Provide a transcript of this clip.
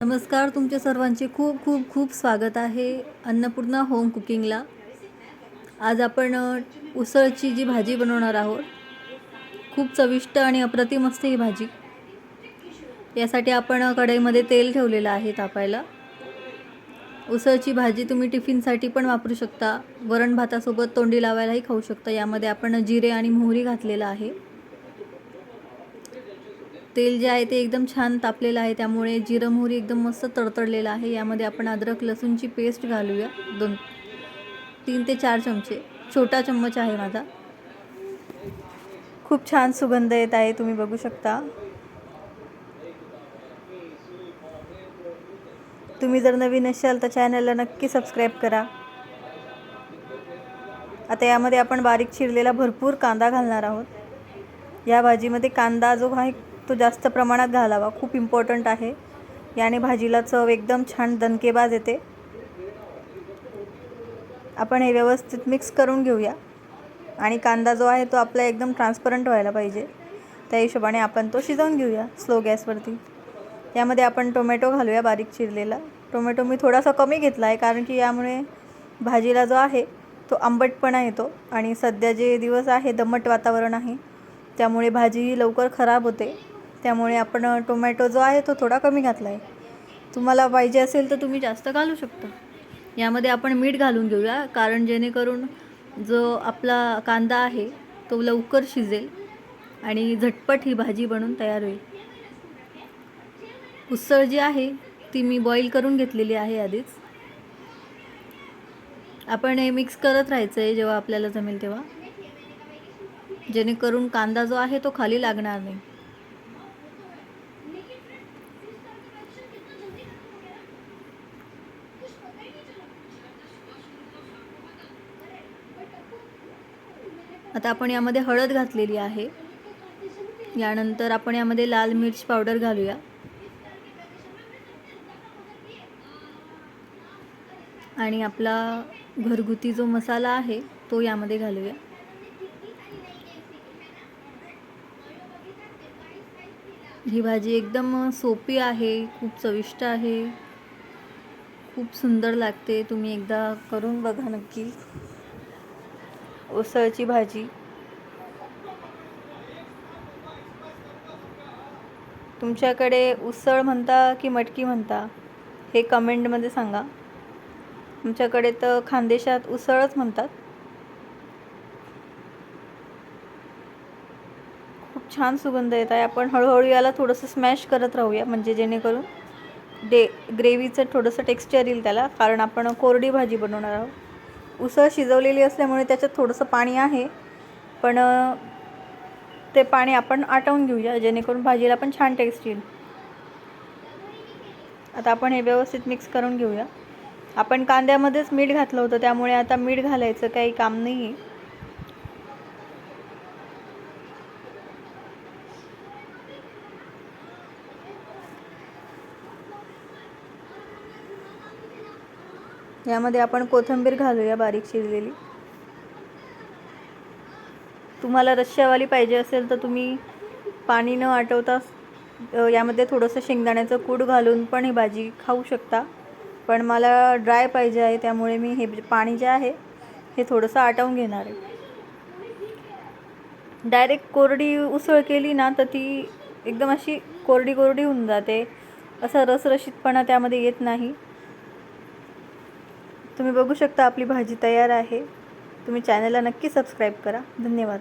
नमस्कार, तुमच्या सर्वांचे खूप खूप खूप स्वागत आहे अन्नपूर्णा होम कुकिंगला। आज आपण उसळची जी भाजी बनवणार आहोत। खूप चविष्ट आणि अप्रतिम असते ही भाजी। यासाठी आपण कढईमध्ये तेल ठेवलेलं आहे तापायला। उसळची भाजी तुम्ही टिफिनसाठी पण वापरू शकता, वरण भातासोबत तोंडी लावायलाही खाऊ शकता। यामध्ये आपण जिरे आणि मोहरी घातलेलं आहे। तेल जे आहे ते एकदम छान तापलेलं आहे, त्यामुळे जिरं मोहरी एकदम मस्त तडतडलेलं आहे। यामध्ये आपण अद्रक लसूणची पेस्ट घालूया। 3 ते 4 चमचे, छोटा चम्मच आहे माझा। खूप छान सुगंध येत आहे, तुम्ही बघू शकता। तुम्ही जर नवीन असाल तर चॅनलला नक्की सबस्क्राईब करा। आता यामध्ये आपण बारीक चिरलेला भरपूर कांदा घालणार आहोत। या भाजीमध्ये कांदा जो आहे तो जास्त प्रमाणात घालावा, खूप इम्पॉर्टंट आहे। याने भाजीला चव एकदम छान दणकेबाज येते। आपण हे व्यवस्थित मिक्स करून घेऊया आणि कांदा जो आहे तो आपला एकदम ट्रान्सपरंट व्हायला पाहिजे, त्या हिशोबाने आपण तो शिजवून घेऊया स्लो गॅसवरती। यामध्ये आपण टोमॅटो घालूया, बारीक चिरलेला। टोमॅटो मी थोडासा कमी घेतला आहे, कारण की यामुळे भाजीला जो आहे तो आंबटपणा येतो आणि सध्या जे दिवस आहे दमट वातावरण आहे, त्यामुळे भाजी लवकर खराब होते। त्यामुळे आपण टोमॅटो जो आहे तो थोडा कमी घातला आहे। तुम्हाला पाहिजे असेल तर तुम्ही जास्त घालू शकता। यामध्ये आपण मीठ घालून घेऊया, कारण जेणेकरून जो आपला कांदा आहे तो लवकर शिजेल आणि झटपट ही भाजी बनून तयार होईल। उसळ जी आहे ती मी बॉईल करून घेतलेली आहे आधीच। आपण हे मिक्स करत राहायचं आहे जेव्हा आपल्याला जमेल तेव्हा, जेणेकरून कांदा जो आहे तो खाली लागणार नाही। आता आपण यामध्ये हळद घातलेली आहे। यानंतर आपण यामध्ये लाल मिर्च पावडर घालूया आणि आपला घरगुती जो मसाला आहे तो यामध्ये घालूया। ही भाजी एकदम सोपी आहे, खूप चविष्ट आहे, खूप सुंदर लागते। तुम्ही एकदा करून बघा नक्की उसळची भाजी। तुमच्याकडे उसळ म्हणता की मटकी म्हणता हे कमेंटमध्ये सांगा। आमच्याकडे तर खानदेशात उसळच म्हणतात। खूप छान सुगंध येत आहे। आपण हळूहळू याला थोडंसं स्मॅश करत राहूया, म्हणजे जेणेकरून ग्रेव्हीचं थोडंसं टेक्स्चर येईल त्याला, कारण आपण कोरडी भाजी बनवणार आहोत। उसळ शिजवलेली असल्यामुळे त्याच्यात थोडंसं पाणी आहे, पण ते पाणी आपण आटवून घेऊया, जेणेकरून भाजीला पण छान टेस्ट येईल। आता आपण हे व्यवस्थित मिक्स करून घेऊया। आपण कांद्यामध्येच मीठ घातलं होतं, त्यामुळे आता मीठ घालायचं काही काम नाही आहे। यामध्ये आपण कोथिंबीर घालूया, बारीक चिरलेली। तुम्हाला रश्श्यावाली पाहिजे असेल तर तुम्ही पाणी न आटवता यामध्ये थोडंसं शेंगदाण्याचं कूट घालून पण ही भाजी खाऊ शकता, पण मला ड्राय पाहिजे आहे, त्यामुळे मी हे पाणी जे आहे हे थोडंसं आटवून घेणार आहे। डायरेक्ट कोरडी उसळ केली ना तर ती एकदम अशी कोरडी कोरडी होऊन जाते, असं रसरशीतपणा त्यामध्ये येत नाही। तुम्ही बघू शकता आपली भाजी तयार आहे। तुम्ही चॅनलला नक्की सबस्क्राईब करा। धन्यवाद।